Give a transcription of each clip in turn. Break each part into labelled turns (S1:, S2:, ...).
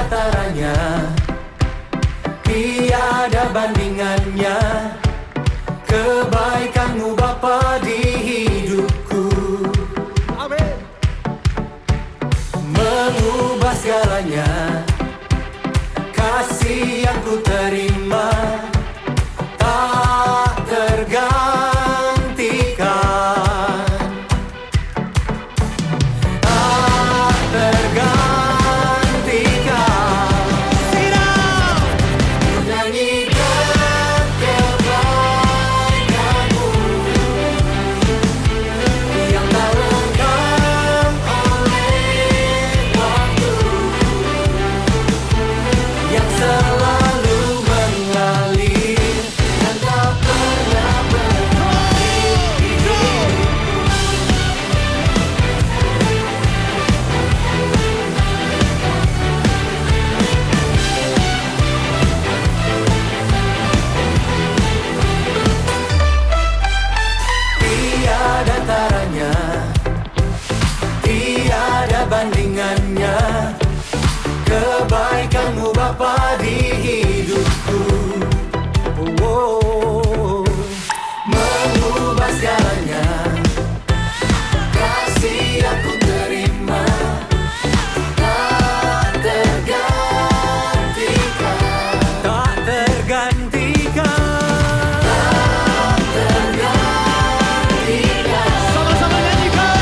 S1: taranya, tiada bandingannya. Kebaikanmu Bapa di hidupku,
S2: Amin.
S1: mengubah segalanya. Kasih yang ku terima tak tergantikan, tak tergantikan. Ku nyanyikan kebaikanmu yang tak lekang oleh waktu, yang selalu mengalir dan tak pernah berhenti. Tiada taranya, tiada bandingannya. Kebaikanmu Bapa di hidupku, oh, mengubah segalanya. Kasih yang ku terima tak tergantikan, tak tergantikan, tak tergantikan.
S2: Sama-sama nyanyikan.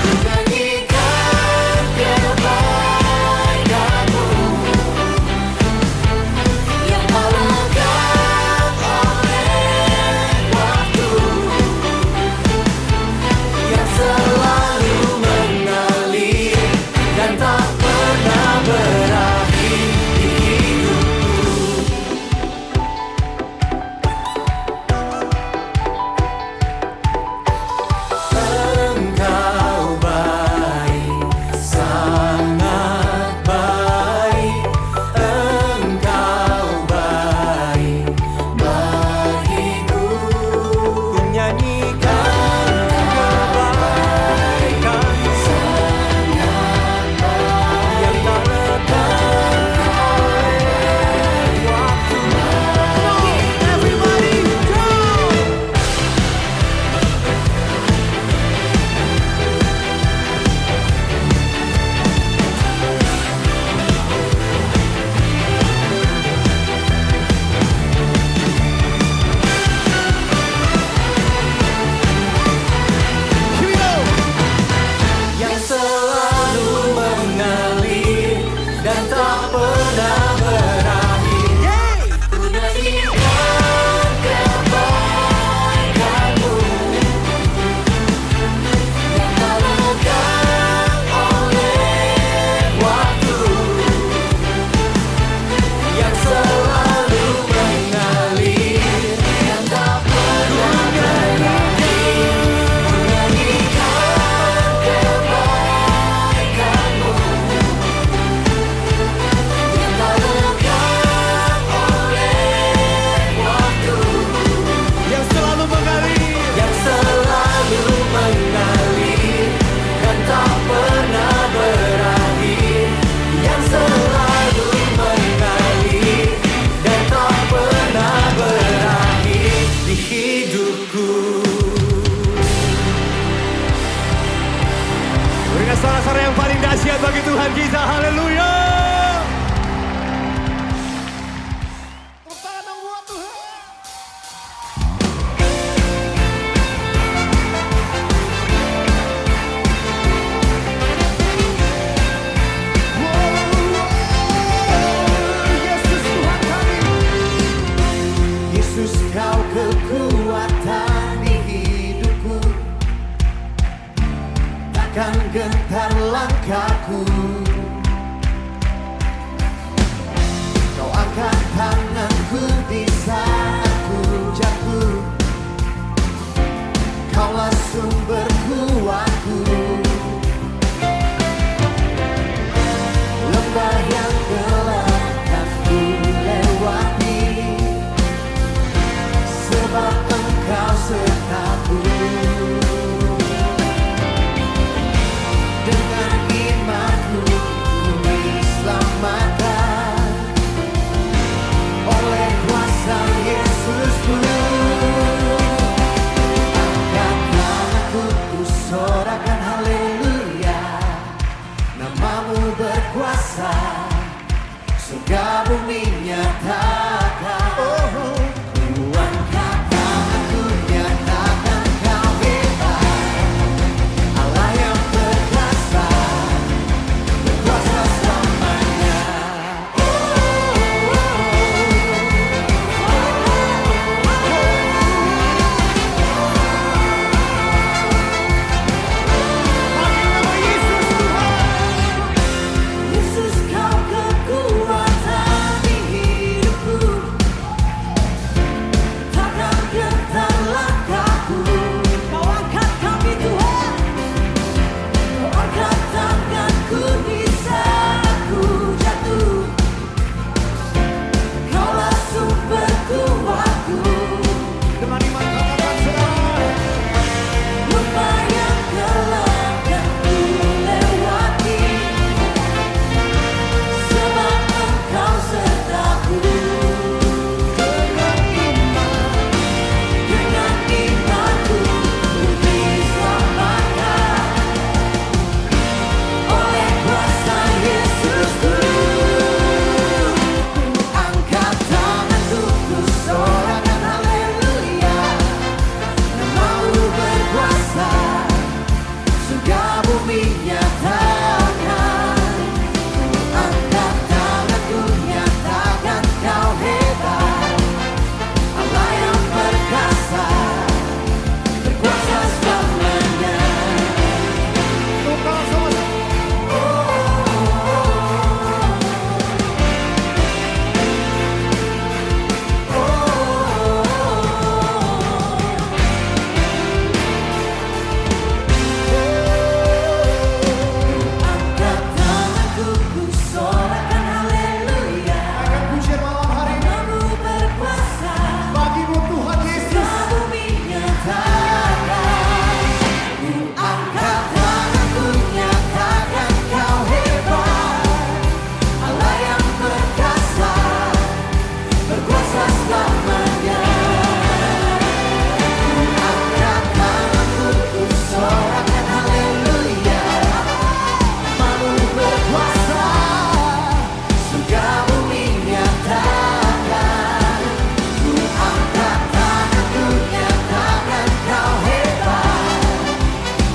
S1: Ku nyanyikan kebaikanmu yang tak lekang oleh waktu, yang selalu mengalir dan tak pernah berakhir di hidupku. Engkau baik, sangat baik. Engkau baik bagiku. Ku nyanyikan kebaikan sangat baik yang tak lekang oleh waktu. Everybody go!
S2: Here we go.
S1: Yang selalu mengalir dan tak pernah berakhir. Ku nyanyikan kebaikanmu yang tak lekang oleh waktu, yang selalu mengalir dan tak pernah berakhir. Ku nyanyikan kebaikanmu yang tak lekang oleh waktu,
S2: Yang selalu mengalir.
S1: yang selalu mengalir dan tak pernah berakhir, yang selalu mengalir dan tak pernah berakhir di hidupku.
S2: Berikan suara-suara yang paling dahsyat bagi Tuhan kita. Haleluya. Tepuk tangan dong buat Tuhan. Yesus Tuhan kami.
S1: Yesus, kau kekuatan di hidupku, takkan gentar langkahku. berkuasa, surga bumi nyatakan. Ku angkat tanganku nyatakan kau hebat, Allah yang perkasa, berkuasa selamanya. Yesus kau kekuatan di hidupku, takkan gentar langkahku. Kau angkat kami Tuhan, kau angkat tanganku di saat aku jatuh. Kaulah sumber kuatku. Dengan iman katakan saudara, lupa yang gelap dan ku lewati, sebab Engkau sertaku. Dengan imanku ku diselamatkan oleh kuasa Yesusku. Ku angkat tanganku, ku sorakan haleluya. Namamu berkuasa, surga bumi nyatakan. Ku angkat tanganku nyatakan kau hebat, Allah yang perkasa, berkuasa selamanya. Angkat tanganku, ku sorakan haleluya. Namamu berkuasa,
S2: Bagimu Tuhan Yesus.
S1: surga bumi nyatakan. Ku angkat tanganku nyatakan kau hebat, Allah yang perkasa, berkuasa selamanya. Ku angkat tanganku, ku sorakan haleluya. Namamu berkuasa, surga bumi nyatakan. Ku angkat tanganku nyatakan kau hebat,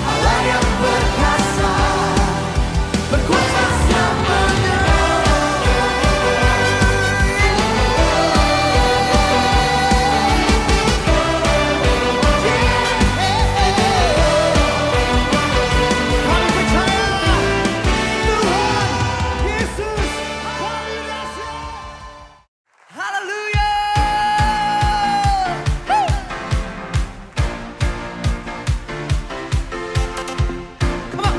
S1: Allah yang perkasa, berkuasa selamanya.
S2: Kami percaya Tuhan Yesus.
S1: Haleluya.
S2: Come on.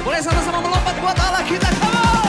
S2: Boleh sama-sama melompat buat Allah kita. Come on.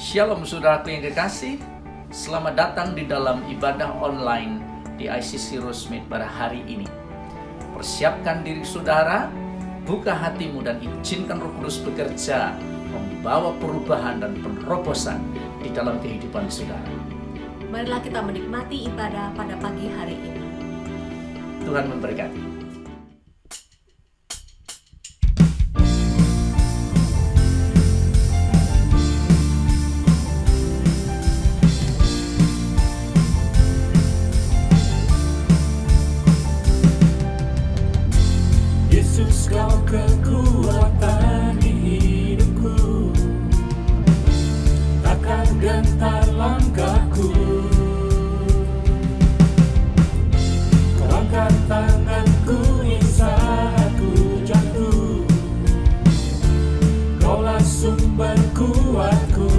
S3: Shalom saudaraku yang kekasih, selamat datang di dalam ibadah online di ICC Rosemead pada hari ini. Persiapkan diri saudara, buka hatimu dan izinkan Roh Kudus bekerja, membawa perubahan dan penerobosan di dalam kehidupan saudara.
S4: Marilah kita menikmati ibadah pada pagi hari ini.
S3: Tuhan memberkati.
S5: Yesus, kau kekuatan di hidupku, takkan gentar langkahku. Kau angkat tanganku di saat ku jatuh, Kaulah sumber kuatku.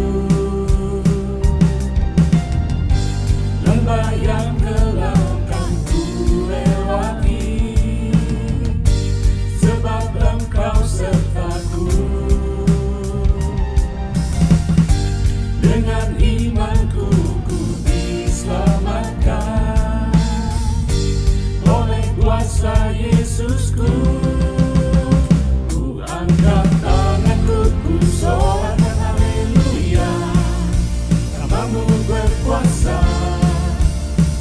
S5: Lembah yang gelap kan ku lewati, sebab Engkau sertaku. Dengan imanku ku diselamatkan oleh kuasa Yesusku. Ku angkat tanganku, ku sorakan haleluya. Namamu berkuasa,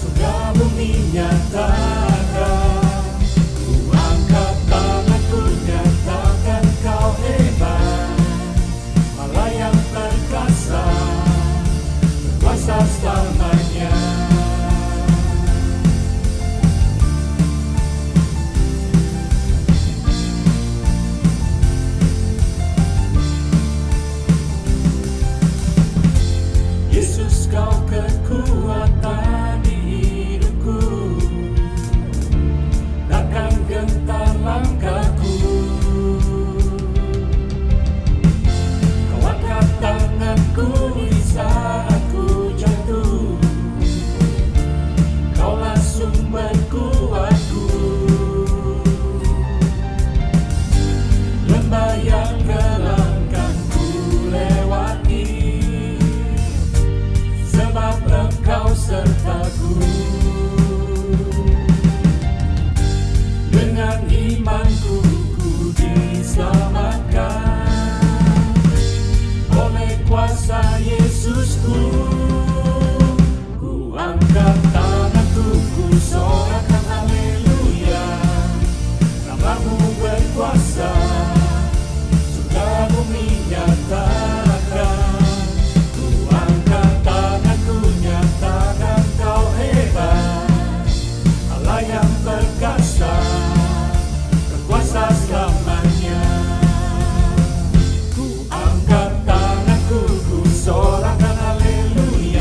S5: surga bumi nyatakan. Ku angkat tanganku, nyatakan Kau hebat, Allah yang perkasa, berkuasa selamanya. Yesus, Kau kekuatan di hidupku, takkan gentar langkahku. Kau angkat tanganku di saat ku jatuh, Kaulah sumber kuatku. Lembah yang gelap kan ku lewati, sebab Engkau sertaku. Dengan imanku ku diselamatkan oleh kuasa Yesusku. Ku angkat tanganku, ku sorakan haleluya. Namamu berkuasa, surga bumi nyatakan. Ku angkat tanganku, nyatakan Kau hebat, Allah yang perkasa, berkuasa selamanya. Ku angkat tanganku, ku sorakan haleluya.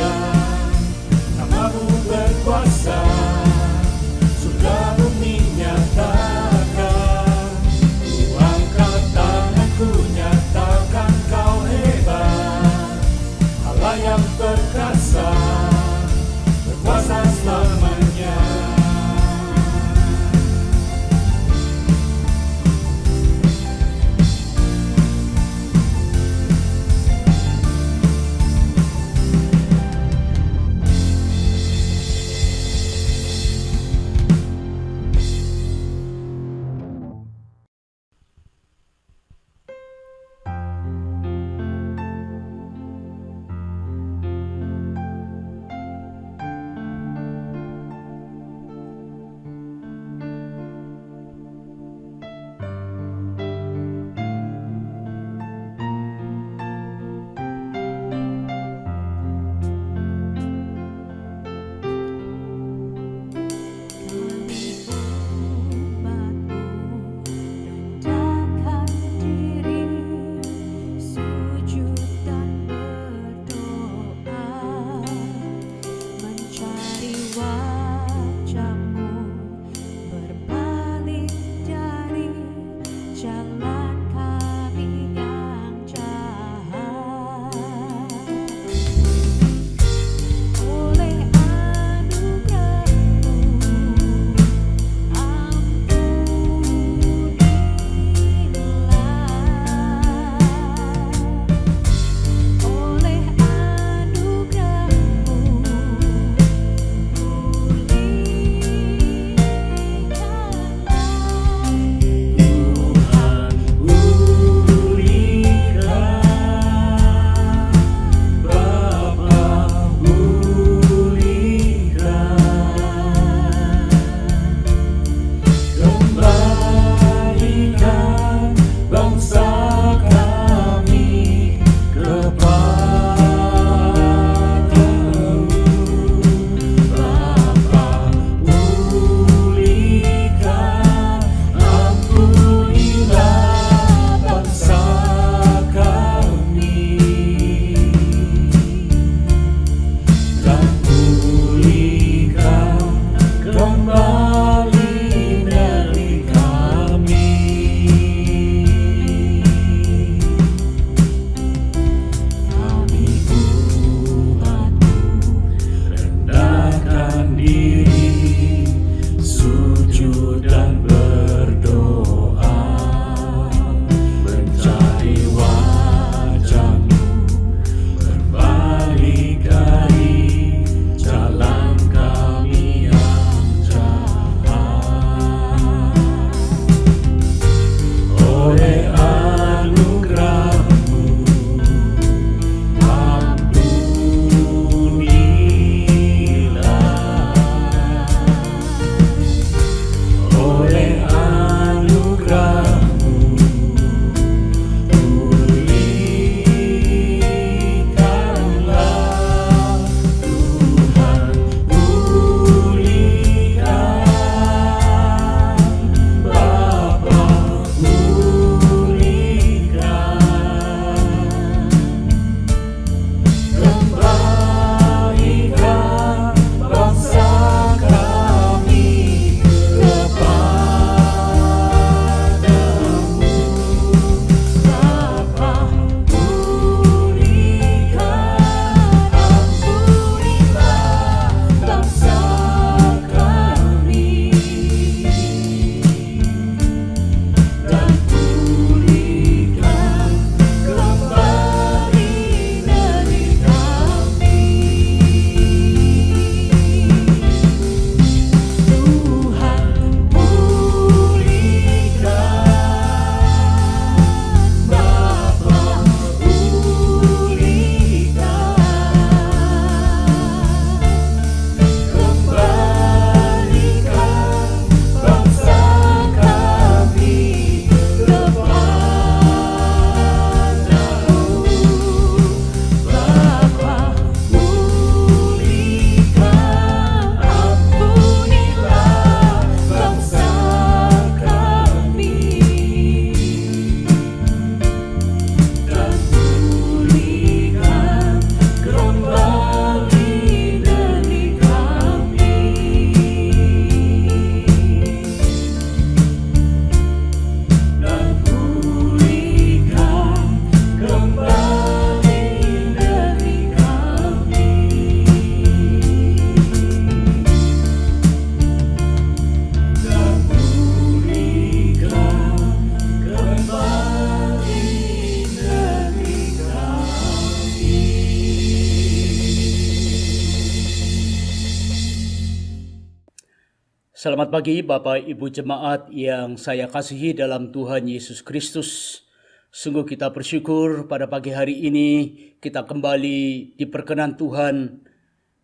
S6: Selamat pagi Bapak Ibu Jemaat yang saya kasihi dalam Tuhan Yesus Kristus. Sungguh kita bersyukur pada pagi hari ini kita kembali diperkenan Tuhan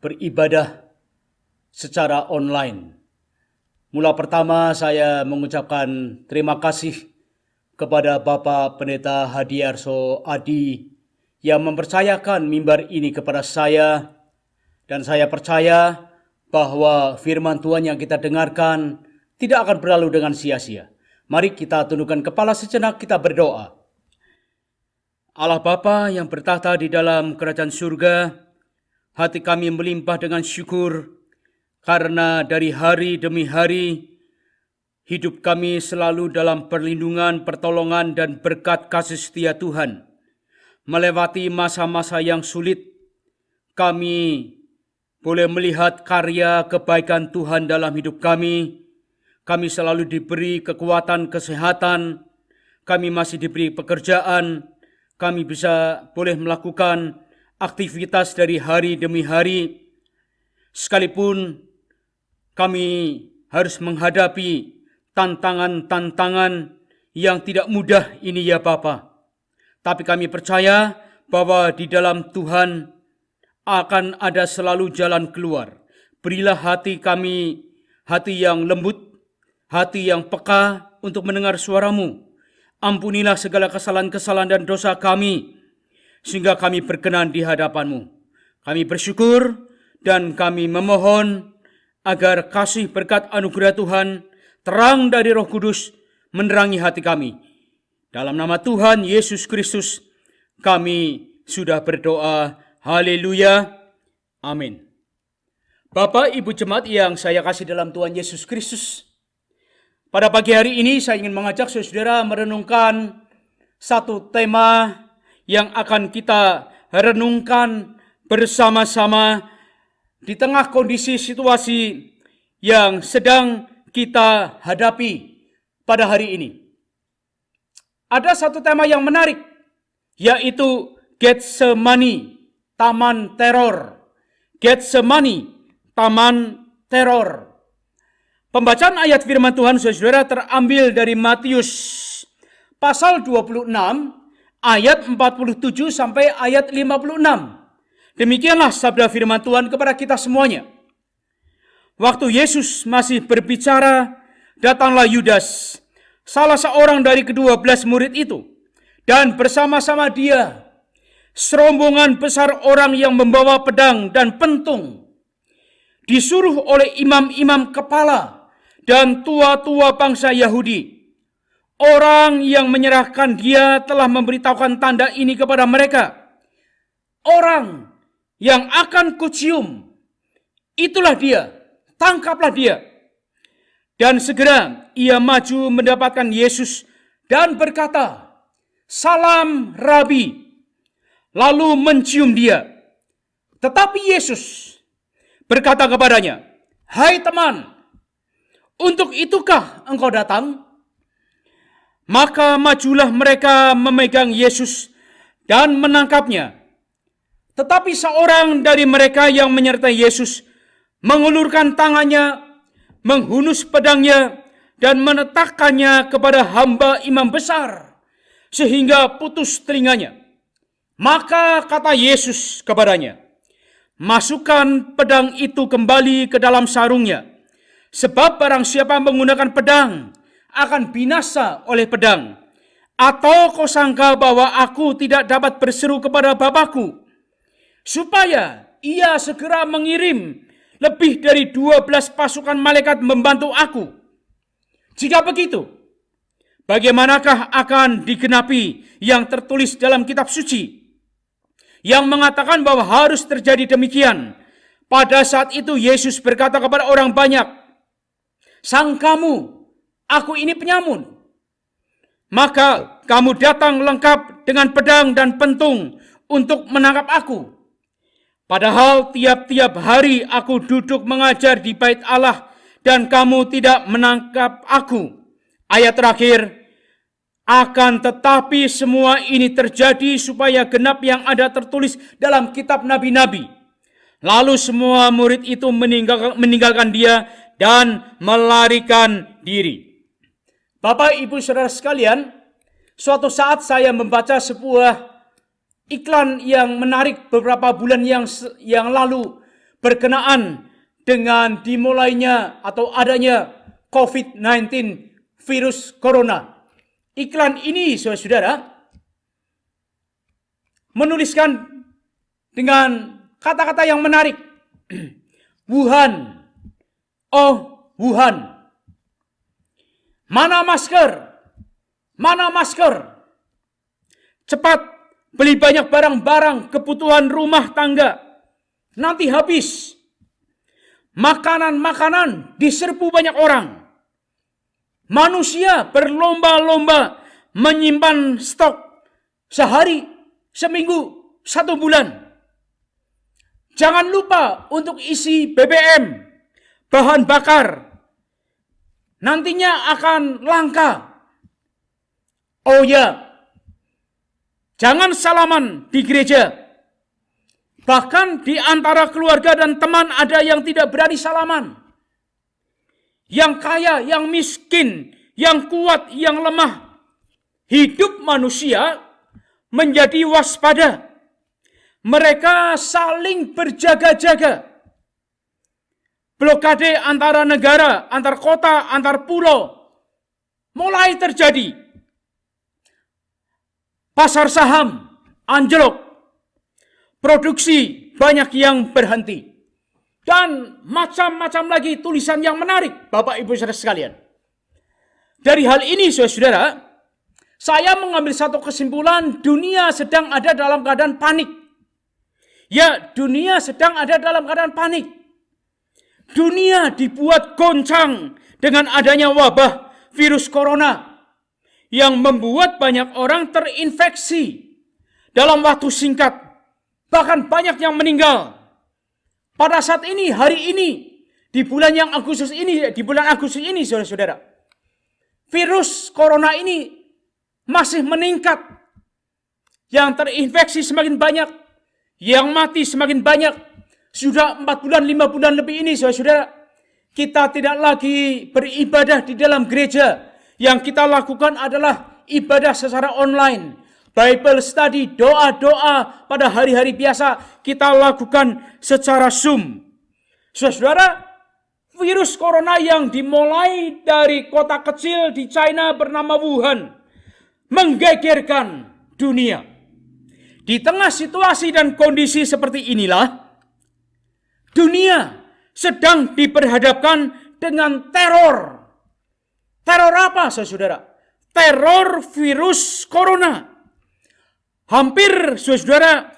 S6: beribadah secara online. Mula pertama saya mengucapkan terima kasih kepada Bapak Pendeta Hadiarso Adi yang mempercayakan mimbar ini kepada saya, dan saya percaya bahwa firman Tuhan yang kita dengarkan tidak akan berlalu dengan sia-sia. Mari kita tundukkan kepala sejenak, kita berdoa. Allah Bapa yang bertahta di dalam kerajaan surga, hati kami melimpah dengan syukur karena dari hari demi hari hidup kami selalu dalam perlindungan, pertolongan, dan berkat kasih setia Tuhan. Melewati masa-masa yang sulit, kami boleh melihat karya kebaikan Tuhan dalam hidup kami. Kami selalu diberi kekuatan, kesehatan. Kami masih diberi pekerjaan. Kami boleh melakukan aktivitas dari hari demi hari. Sekalipun kami harus menghadapi tantangan-tantangan yang tidak mudah ini ya Bapa. Tapi kami percaya bahwa di dalam Tuhan akan ada selalu jalan keluar. Berilah hati kami, hati yang lembut, hati yang peka untuk mendengar suara-Mu. Ampunilah segala kesalahan-kesalahan dan dosa kami, sehingga kami berkenan di hadapan-Mu. Kami bersyukur dan kami memohon agar kasih berkat anugerah Tuhan, terang dari Roh Kudus, menerangi hati kami. Dalam nama Tuhan Yesus Kristus, kami sudah berdoa. Haleluya. Amin. Bapak, Ibu Jemaat yang saya kasih dalam Tuhan Yesus Kristus, pada pagi hari ini saya ingin mengajak saudara merenungkan satu tema yang akan kita renungkan bersama-sama di tengah kondisi situasi yang sedang kita hadapi pada hari ini. Ada satu tema yang menarik, yaitu Getsemani, Taman Teror. Getsemani, Taman Teror. Pembacaan ayat firman Tuhan saudara terambil dari Matius pasal 26 ayat 47 sampai ayat 56. Demikianlah sabda firman Tuhan kepada kita semuanya. Waktu Yesus masih berbicara, datanglah Yudas, salah seorang dari ke-12 murid itu, dan bersama-sama dia serombongan besar orang yang membawa pedang dan pentung, disuruh oleh imam-imam kepala dan tua-tua bangsa Yahudi. Orang yang menyerahkan dia telah memberitahukan tanda ini kepada mereka. Orang yang akan kucium, itulah dia, tangkaplah dia. Dan segera ia maju mendapatkan Yesus dan berkata, "Salam Rabi," lalu mencium dia. Tetapi Yesus berkata kepadanya, "Hai teman, untuk itukah engkau datang?" Maka majulah mereka memegang Yesus dan menangkapnya. Tetapi seorang dari mereka yang menyertai Yesus mengulurkan tangannya, menghunus pedangnya, dan meletakkannya kepada hamba imam besar, sehingga putus telinganya. Maka kata Yesus kepadanya, "Masukkan pedang itu kembali ke dalam sarungnya, sebab barang siapa menggunakan pedang akan binasa oleh pedang. Atau kau sangka bahwa aku tidak dapat berseru kepada Bapakku, supaya ia segera mengirim lebih dari 12 pasukan malaikat membantu aku? Jika begitu, bagaimanakah akan digenapi yang tertulis dalam kitab suci yang mengatakan bahwa harus terjadi demikian?" Pada saat itu Yesus berkata kepada orang banyak, "Sangkamu aku ini penyamun? Maka kamu datang lengkap dengan pedang dan pentung untuk menangkap aku. Padahal tiap-tiap hari aku duduk mengajar di bait Allah dan kamu tidak menangkap aku." Ayat terakhir, "Akan tetapi semua ini terjadi supaya genap yang ada tertulis dalam kitab nabi-nabi." Lalu semua murid itu meninggalkan dia dan melarikan diri. Bapak, Ibu, Saudara sekalian, suatu saat saya membaca sebuah iklan yang menarik beberapa bulan yang lalu berkenaan dengan dimulainya atau adanya COVID-19 virus corona. Iklan ini, saudara-saudara, menuliskan dengan kata-kata yang menarik. Wuhan, oh Wuhan, mana masker? Mana masker? Cepat beli banyak barang-barang kebutuhan rumah tangga. Nanti habis. Makanan-makanan diserbu banyak orang. Manusia berlomba-lomba menyimpan stok sehari, seminggu, 1 bulan. Jangan lupa untuk isi BBM, bahan bakar. Nantinya akan langka. Oh ya, jangan salaman di gereja. Bahkan di antara keluarga dan teman ada yang tidak berani salaman. Yang kaya, yang miskin, yang kuat, yang lemah. Hidup manusia menjadi waspada. Mereka saling berjaga-jaga. Blokade antara negara, antar kota, antar pulau mulai terjadi. Pasar saham anjlok. Produksi banyak yang berhenti. Dan macam-macam lagi tulisan yang menarik, Bapak Ibu Saudara sekalian. Dari hal ini, saudara, saya mengambil satu kesimpulan, dunia sedang ada dalam keadaan panik. Ya, dunia sedang ada dalam keadaan panik. Dunia dibuat goncang dengan adanya wabah virus corona yang membuat banyak orang terinfeksi dalam waktu singkat. Bahkan banyak yang meninggal. Pada saat ini, hari ini, di bulan Agustus ini, saudara-saudara, virus corona ini masih meningkat. Yang terinfeksi semakin banyak, yang mati semakin banyak. Sudah 4 bulan, 5 bulan lebih ini, saudara-saudara, kita tidak lagi beribadah di dalam gereja. Yang kita lakukan adalah ibadah secara online. Bible study, doa-doa pada hari-hari biasa kita lakukan secara Zoom. Saudara, virus corona yang dimulai dari kota kecil di China bernama Wuhan menggegerkan dunia. Di tengah situasi dan kondisi seperti inilah, dunia sedang diperhadapkan dengan teror. Teror apa, saudara? Teror virus corona. Hampir, saudara,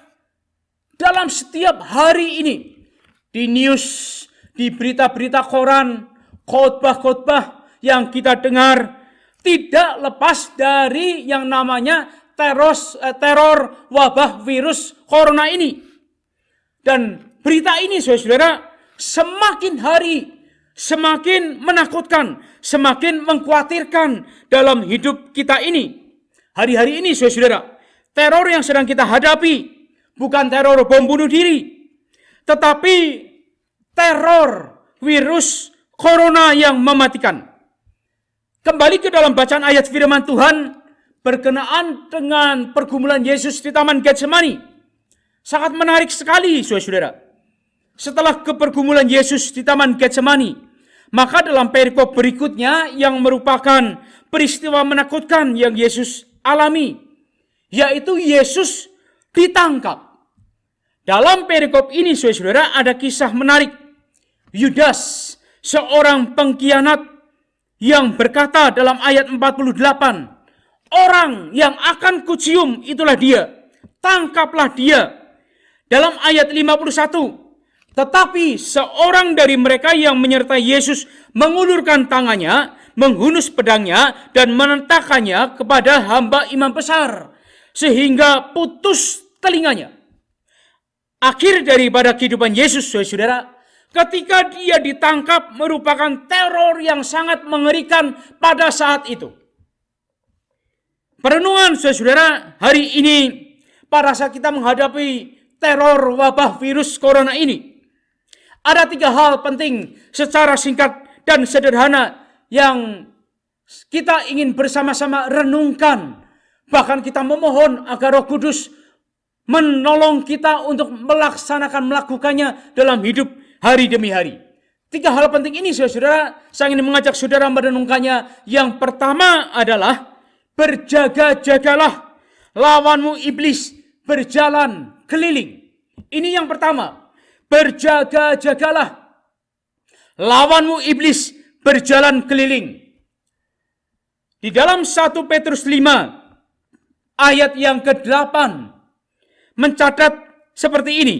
S6: dalam setiap hari ini, di news, di berita-berita koran, khotbah-khotbah yang kita dengar, tidak lepas dari yang namanya teror wabah virus corona ini. Dan berita ini, saudara, semakin hari, semakin menakutkan, semakin mengkhawatirkan dalam hidup kita ini. Hari-hari ini, saudara, teror yang sedang kita hadapi bukan teror bom bunuh diri, tetapi teror virus corona yang mematikan. Kembali ke dalam bacaan ayat firman Tuhan berkenaan dengan pergumulan Yesus di Taman Getsemani. Sangat menarik sekali, saudara. Setelah kepergumulan Yesus di Taman Getsemani, maka dalam perikop berikutnya yang merupakan peristiwa menakutkan yang Yesus alami, yaitu Yesus ditangkap. Dalam perikop ini, saudara, ada kisah menarik. Yudas, seorang pengkhianat yang berkata dalam ayat 48, orang yang akan kucium itulah dia, tangkaplah dia. Dalam ayat 51, tetapi seorang dari mereka yang menyertai Yesus mengulurkan tangannya, menghunus pedangnya, dan menentakannya kepada hamba imam besar, sehingga putus telinganya. Akhir daripada kehidupan Yesus, saudara, ketika dia ditangkap merupakan teror yang sangat mengerikan pada saat itu. Perenungan, saudara, hari ini pada saat kita menghadapi teror wabah virus corona ini, ada 3 hal penting secara singkat dan sederhana yang kita ingin bersama-sama renungkan. Bahkan kita memohon agar Roh Kudus menolong kita untuk melakukannya dalam hidup hari demi hari. 3 hal penting ini saudara, saya ingin mengajak saudara merenungkannya. Yang pertama adalah berjaga-jagalah, lawanmu iblis berjalan keliling. Ini yang pertama, berjaga-jagalah, lawanmu iblis berjalan keliling. Di dalam 1 Petrus 5 ayat yang ke-8 mencatat seperti ini.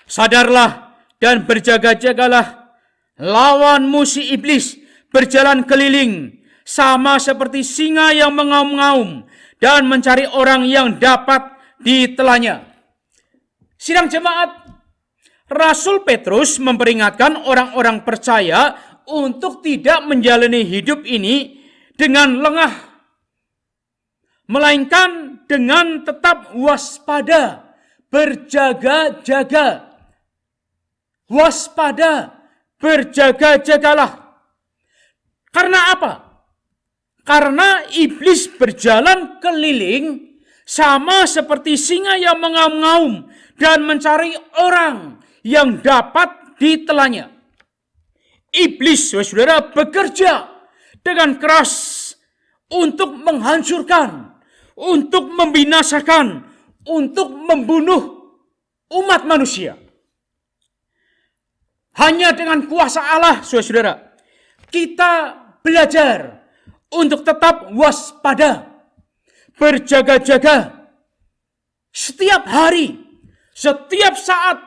S6: Sadarlah dan berjaga-jagalah, lawanmu si iblis berjalan keliling sama seperti singa yang mengaum-ngaum dan mencari orang yang dapat ditelannya. Sidang jemaat, Rasul Petrus memperingatkan orang-orang percaya untuk tidak menjalani hidup ini dengan lengah, melainkan dengan tetap waspada, berjaga-jaga. Waspada, berjaga-jagalah. Karena apa? Karena iblis berjalan keliling sama seperti singa yang mengaum-ngaum dan mencari orang yang dapat ditelannya. Iblis, saudara, bekerja dengan keras untuk menghancurkan, untuk membinasakan, untuk membunuh umat manusia. Hanya dengan kuasa Allah, saudara, kita belajar untuk tetap waspada, berjaga-jaga setiap hari, setiap saat,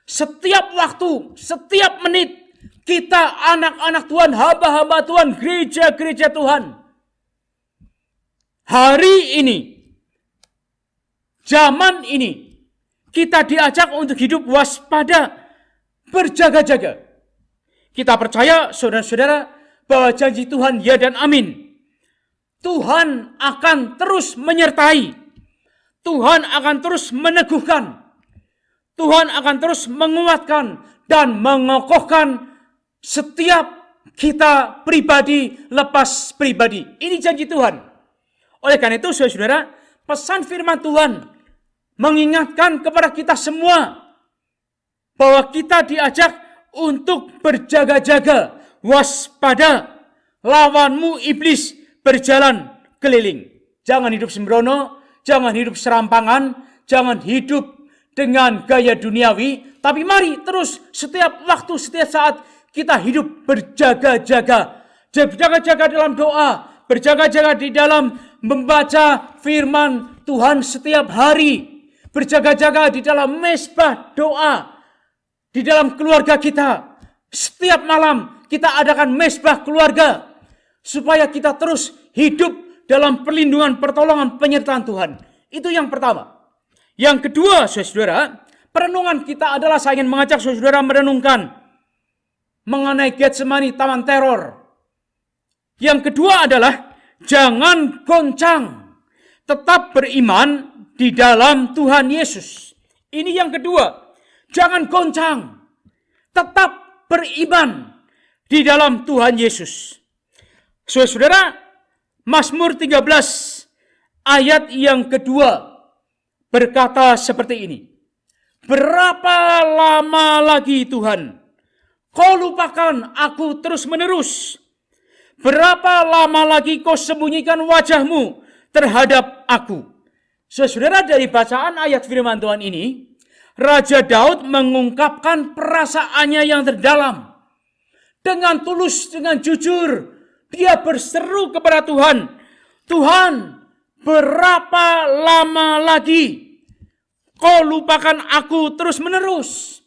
S6: setiap waktu, setiap menit. Kita anak-anak Tuhan, hamba-hamba Tuhan, gereja-gereja Tuhan. Hari ini, zaman ini, kita diajak untuk hidup waspada, berjaga-jaga. Kita percaya, saudara-saudara, bahwa janji Tuhan ya dan amin. Tuhan akan terus menyertai. Tuhan akan terus meneguhkan. Tuhan akan terus menguatkan dan mengokohkan setiap kita pribadi lepas pribadi. Ini janji Tuhan. Oleh karena itu, saudara-saudara, pesan firman Tuhan mengingatkan kepada kita semua bahwa kita diajak untuk berjaga-jaga, waspada, lawanmu iblis berjalan keliling. Jangan hidup sembrono, jangan hidup serampangan, jangan hidup dengan gaya duniawi, tapi mari terus setiap waktu, setiap saat kita hidup berjaga-jaga. Berjaga-jaga dalam doa, berjaga-jaga di dalam membaca firman Tuhan setiap hari. Berjaga-jaga di dalam mezbah doa, di dalam keluarga kita. Setiap malam kita adakan mezbah keluarga, supaya kita terus hidup dalam perlindungan, pertolongan, penyertaan Tuhan. Itu yang pertama. Yang kedua, saudara, perenungan kita adalah saya ingin mengajak saudara merenungkan mengenai Getsemani, taman teror. Yang kedua adalah jangan goncang, tetap beriman di dalam Tuhan Yesus. Ini yang kedua, jangan goncang, tetap beriman di dalam Tuhan Yesus. Saudara, Mazmur 13 ayat yang kedua berkata seperti ini. Berapa lama lagi Tuhan kau lupakan aku terus menerus? Berapa lama lagi kau sembunyikan wajahmu terhadap aku? Saudara, dari bacaan ayat firman Tuhan ini, Raja Daud mengungkapkan perasaannya yang terdalam. Dengan tulus, dengan jujur, dia berseru kepada Tuhan. Tuhan, berapa lama lagi kau lupakan aku terus menerus?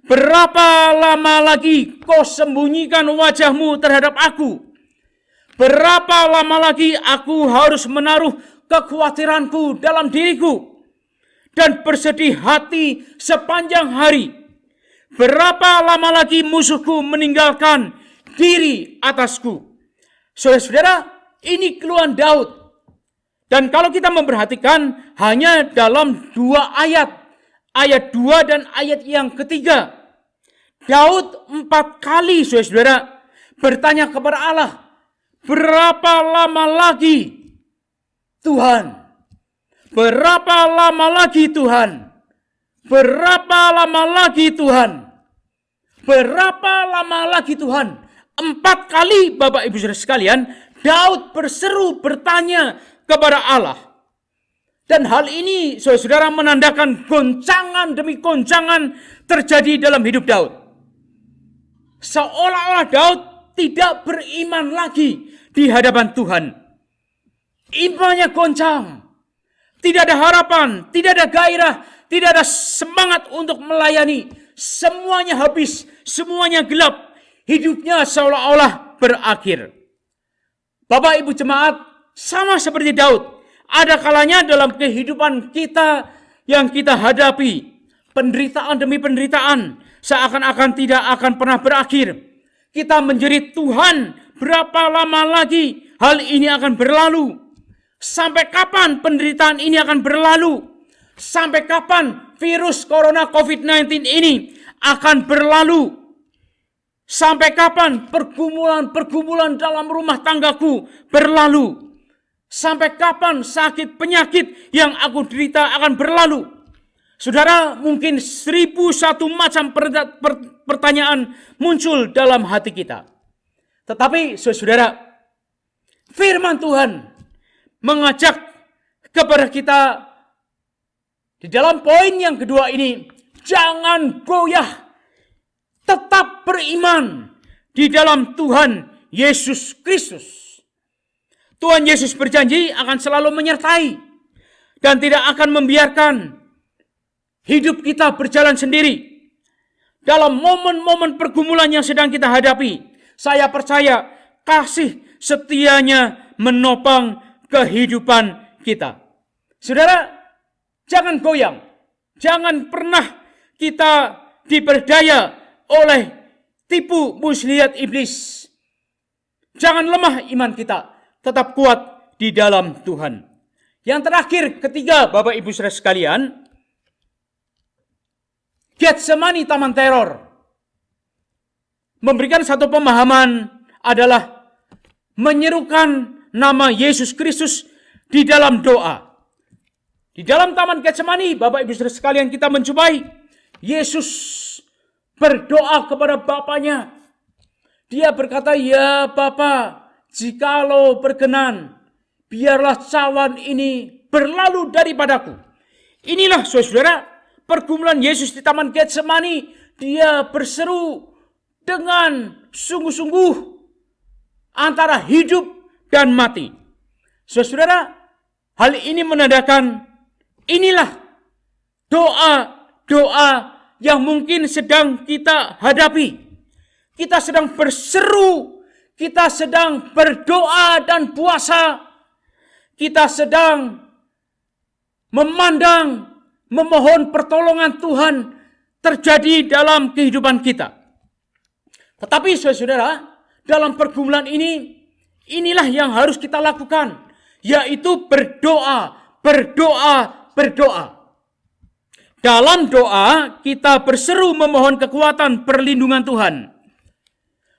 S6: Berapa lama lagi kau sembunyikan wajahmu terhadap aku? Berapa lama lagi aku harus menaruh kekhawatiranku dalam diriku dan bersedih hati sepanjang hari? Berapa lama lagi musuhku meninggalkan diri atasku? Saudara-saudara, ini keluhan Daud. Dan kalau kita memperhatikan hanya dalam 2 ayat, ayat 2 dan ayat yang ketiga, Daud 4 kali, saudara-saudara, bertanya kepada Allah, berapa lama lagi Tuhan? Berapa lama lagi Tuhan? Berapa lama lagi Tuhan? Berapa lama lagi Tuhan? 4 kali Bapak Ibu Saudara sekalian, Daud berseru bertanya kepada Allah. Dan hal ini saudara menandakan goncangan demi goncangan terjadi dalam hidup Daud. Seolah-olah Daud tidak beriman lagi di hadapan Tuhan. Imannya goncang. Tidak ada harapan, tidak ada gairah, tidak ada semangat untuk melayani. Semuanya habis, semuanya gelap. Hidupnya seolah-olah berakhir. Bapak Ibu jemaat, sama seperti Daud. Ada kalanya dalam kehidupan kita yang kita hadapi, penderitaan demi penderitaan, seakan-akan tidak akan pernah berakhir. Kita menjerit, Tuhan, berapa lama lagi hal ini akan berlalu? Sampai kapan penderitaan ini akan berlalu? Sampai kapan virus corona COVID-19 ini akan berlalu? Sampai kapan pergumulan dalam rumah tanggaku berlalu? Sampai kapan sakit penyakit yang aku derita akan berlalu? Saudara, mungkin 1001 macam pertanyaan muncul dalam hati kita. Tetapi saudara, firman Tuhan mengajak kepada kita di dalam poin yang kedua ini, jangan goyah, tetap beriman di dalam Tuhan Yesus Kristus. Tuhan Yesus berjanji akan selalu menyertai dan tidak akan membiarkan hidup kita berjalan sendiri. Dalam momen-momen pergumulan yang sedang kita hadapi, saya percaya kasih setianya menopang kehidupan kita. Saudara, jangan goyang. Jangan pernah kita diperdaya oleh tipu muslihat iblis. Jangan lemah iman kita. Tetap kuat di dalam Tuhan. Yang terakhir, ketiga, Bapak Ibu Saudara sekalian, Getsemani taman teror memberikan satu pemahaman adalah menyerukan nama Yesus Kristus di dalam doa. Di dalam taman Getsemani, Bapak Ibu Saudara sekalian, kita menjumpai Yesus berdoa kepada Bapanya. Dia berkata, ya Bapa, jikalau berkenan, biarlah cawan ini berlalu daripadaku. Inilah saudara, pergumulan Yesus di Taman Getsemani. Dia berseru dengan sungguh-sungguh antara hidup dan mati. Saudara, hal ini menandakan inilah doa-doa yang mungkin sedang kita hadapi. Kita sedang berseru, kita sedang berdoa dan puasa. Kita sedang memandang, memohon pertolongan Tuhan terjadi dalam kehidupan kita. Tetapi saudara, dalam pergumulan ini, inilah yang harus kita lakukan, yaitu berdoa, berdoa, berdoa. Dalam doa, kita berseru memohon kekuatan perlindungan Tuhan.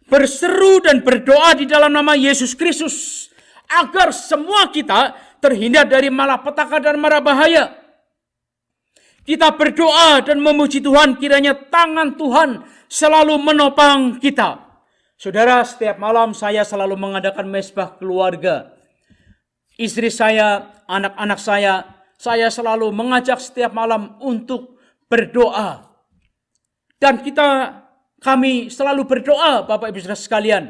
S6: Berseru dan berdoa di dalam nama Yesus Kristus agar semua kita terhindar dari malapetaka dan mara bahaya. Kita berdoa dan memuji Tuhan, kiranya tangan Tuhan selalu menopang kita. Saudara, setiap malam saya selalu mengadakan mesbah keluarga. Istri saya, anak-anak saya selalu mengajak setiap malam untuk berdoa. Dan kami selalu berdoa, Bapak Ibu Saudara sekalian,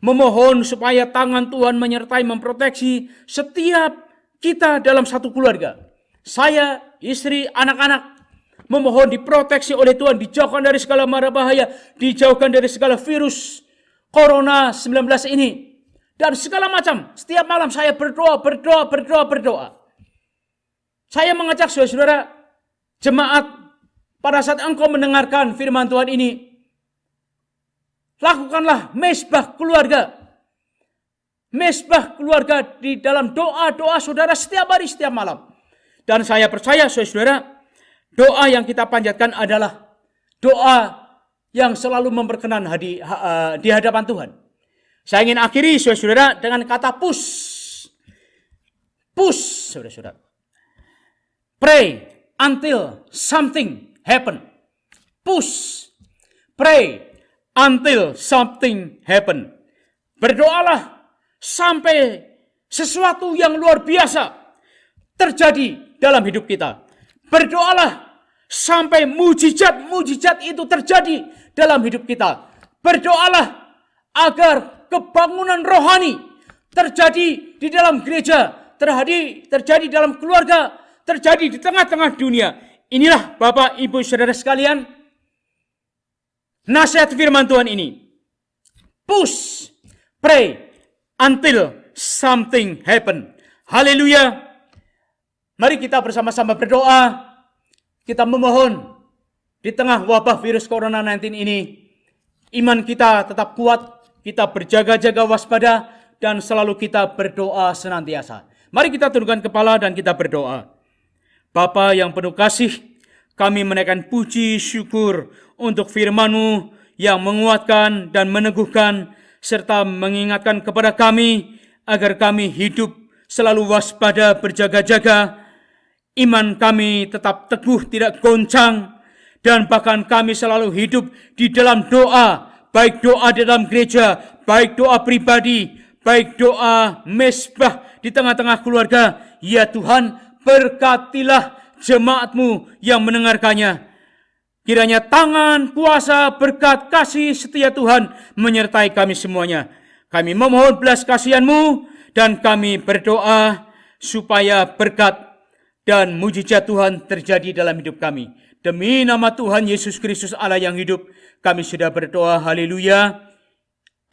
S6: memohon supaya tangan Tuhan menyertai, memproteksi setiap kita dalam satu keluarga. Saya, istri, anak-anak, memohon diproteksi oleh Tuhan, dijauhkan dari segala mara bahaya, dijauhkan dari segala virus Corona 19 ini. Dan segala macam, setiap malam saya berdoa. Saya mengajak saudara, jemaat, pada saat engkau mendengarkan firman Tuhan ini, lakukanlah mesbah keluarga. Mesbah keluarga di dalam doa-doa saudara setiap hari, setiap malam. Dan saya percaya saudara, doa yang kita panjatkan adalah doa yang selalu memperkenan di hadapan Tuhan. Saya ingin akhiri saudara-saudara dengan kata push. Push, saudara-saudara. Pray until something happen. Push. Pray until something happen. Berdoalah sampai sesuatu yang luar biasa terjadi dalam hidup kita. Berdoalah sampai mujizat-mujizat itu terjadi dalam hidup kita. Berdoalah agar kebangunan rohani terjadi di dalam gereja, terjadi dalam keluarga, terjadi di tengah-tengah dunia. Inilah Bapak, Ibu, Saudara sekalian, nasihat firman Tuhan ini. Push, pray until something happen. Haleluya. Mari kita bersama-sama berdoa. Kita memohon di tengah wabah virus corona 19 ini, iman kita tetap kuat, kita berjaga-jaga waspada, dan selalu kita berdoa senantiasa. Mari kita tundukkan kepala dan kita berdoa. Bapa yang penuh kasih, kami menaikkan puji syukur untuk firman-Mu yang menguatkan dan meneguhkan, serta mengingatkan kepada kami agar kami hidup selalu waspada, berjaga-jaga. Iman kami tetap teguh, tidak goncang, dan bahkan kami selalu hidup di dalam doa, baik doa di dalam gereja, baik doa pribadi, baik doa mesbah di tengah-tengah keluarga. Ya Tuhan, berkatilah jemaat-Mu yang mendengarkannya. Kiranya tangan, kuasa, berkat, kasih, setia Tuhan menyertai kami semuanya. Kami memohon belas kasihan-Mu, dan kami berdoa supaya berkat dan mujizat Tuhan terjadi dalam hidup kami. Demi nama Tuhan Yesus Kristus Allah yang hidup, kami sudah berdoa. Haleluya.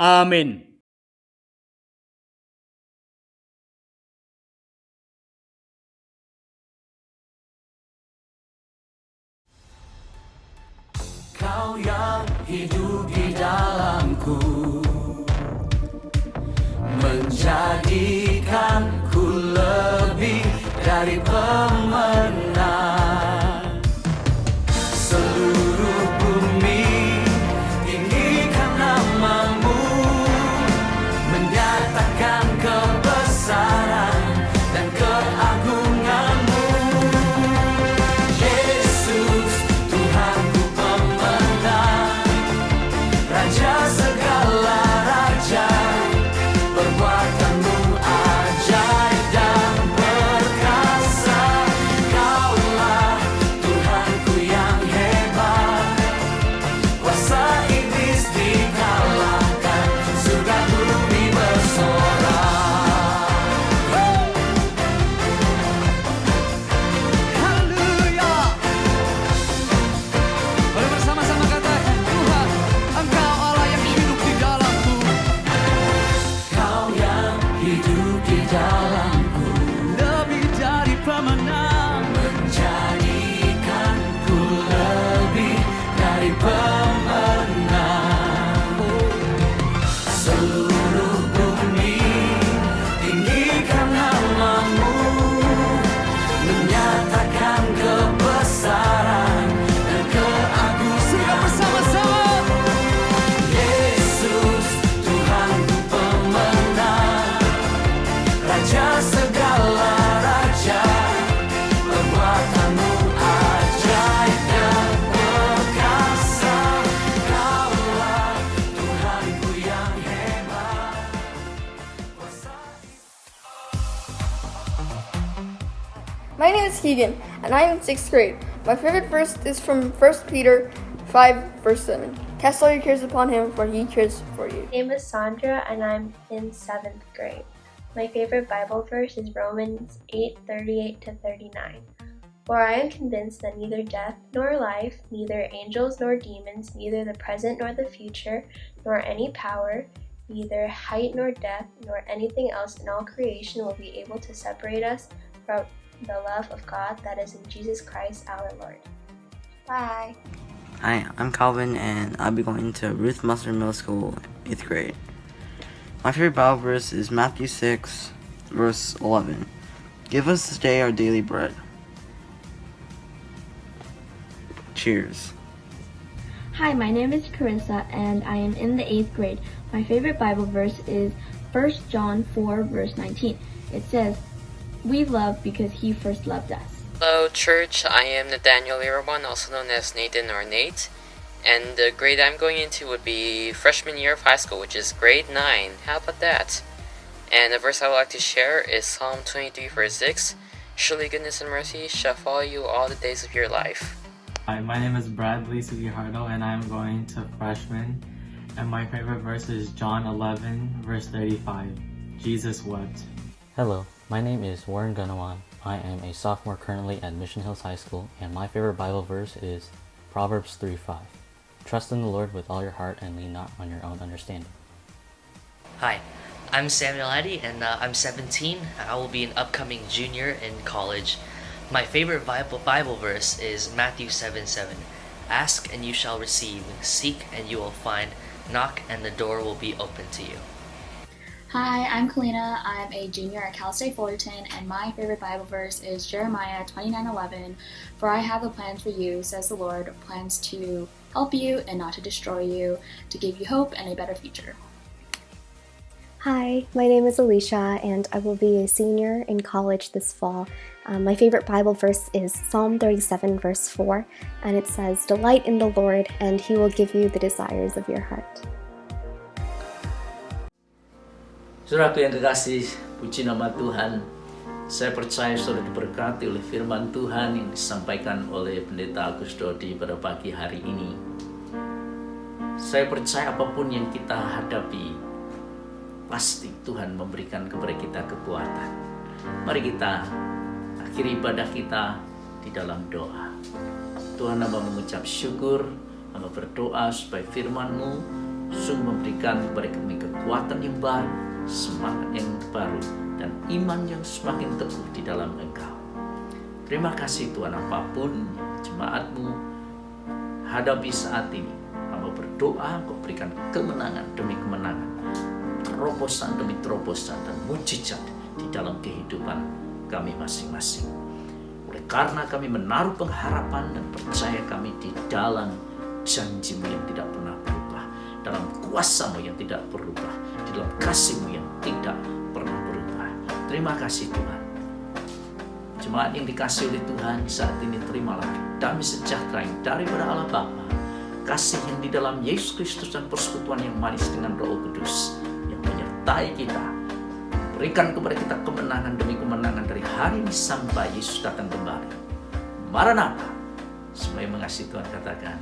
S6: Amin.
S1: Kau yang hidup di dalamku, menjadikanku lebih dari pemenang. Seluruh bumi tinggikan nama-Mu, menyatakan kebesaran dan keagungan-Mu. Yesus, Tuhanku pemenang, Raja segala raja, perbuatan-Mu ajaib dan perkasa. Kaulah Tuhanku yang hebat, kuasa iblis dikalahkan, surga bumi bersorak. Haleluya. Mari bersama-sama katakan, Tuhan, Engkau Allah yang hidup di dalamku. Kau yang hidup di dalamku, lebih dari pemenang, menjadikanku lebih dari pemenang. Seluruh bumi tinggikan nama-Mu, menyatakan kebesaran dan keagungan. Sudah bersama-sama. Yesus, Tuhanku pemenang, Raja segala raja, perbuatan-Mu ajaib dan perkasa. Kaulah Tuhanku yang hebat, kuasa.
S7: My name is Keegan, and I am in 6th grade. My favorite verse is from 1 Peter 5, verse 7. Cast all your cares upon Him, for He cares for you.
S8: My name is Sandra, and I'm in 7th grade. My favorite Bible verse is Romans 8:38 to 39. For I am convinced that neither death nor life, neither angels nor demons, neither the present nor the future, nor any power, neither height nor depth, nor anything else in all creation will be able to separate us from the love of God that is in Jesus Christ our Lord.
S7: Bye.
S9: Hi, I'm Calvin, and I'll be going to Ruth Musser Middle School, 8th grade. My favorite Bible verse is Matthew 6, verse 11. Give us this day our daily bread. Cheers.
S10: Hi, my name is Carissa and I am in the 8th grade. My favorite Bible verse is 1 John 4 verse 19. It says, "We love because he first loved us."
S11: Hello, church. I am Nathaniel Irawan, also known as Nathan or Nate. And the grade I'm going into would be freshman year of high school, which is grade 9. How about that? And the verse I would like to share is Psalm 23 verse 6. Surely goodness and mercy shall follow you all the days of your life.
S12: Hi, my name is Bradley Sugihardo and I'm going to freshman. And my favorite verse is John 11 verse 35. Jesus wept.
S13: Hello, my name is Warren Gunawan. I am a sophomore currently at Mission Hills High School, and my favorite Bible verse is Proverbs 3:5. Trust in the Lord with all your heart and lean not on your own understanding.
S14: Hi, I'm Samuel Addy and I'm 17. I will be an upcoming junior in college. My favorite Bible verse is Matthew 7:7. Ask and you shall receive, seek and you will find, knock and the door will be open to you.
S15: Hi, I'm Kalina. I'm a junior at Cal State Fullerton, and my favorite Bible verse is Jeremiah 29:11. For I have the plans for you, says the Lord, plans to help you and not to destroy you, to give you hope and a better future.
S16: Hi, my name is Alicia, and I will be a senior in college this fall. My favorite Bible verse is Psalm 37, verse 4, and it says, "Delight in the Lord, and He will give you the desires of your heart."
S3: Saudaraku yang kekasih, puji nama Tuhan. Saya percaya saudara diberkati oleh firman Tuhan yang disampaikan oleh Pendeta Agus Dodi pada pagi hari ini. Saya percaya apapun yang kita hadapi, pasti Tuhan memberikan kepada kita kekuatan. Mari kita akhiri ibadah kita di dalam doa. Tuhan, hamba mengucap syukur, hamba berdoa supaya firman-Mu sungguh memberikan kepada kami kekuatan yang baru, semangat yang baru, dan iman yang semakin teguh di dalam Engkau. Terima kasih Tuhan, apapun jemaat-Mu hadapi saat ini, hamba berdoa Engkau berikan kemenangan demi kemenangan, terobosan demi terobosan, dan mujizat di dalam kehidupan kami masing-masing. Oleh karena kami menaruh pengharapan dan percaya kami di dalam janji-Mu yang tidak pernah berubah, dalam kuasa-Mu yang tidak berubah, di dalam kasih-Mu yang tidak pernah berubah. Terima kasih Tuhan. Jemaat yang dikasihi oleh Tuhan, saat ini terimalah damai sejahtera yang daripada Allah Bapa, kasih yang di dalam Yesus Kristus, dan persekutuan yang manis dengan Roh Kudus yang menyertai kita, berikan kepada kita kemenangan demi kemenangan dari hari ini sampai Yesus datang kembali. Maranatha. Semua yang mengasihi Tuhan katakan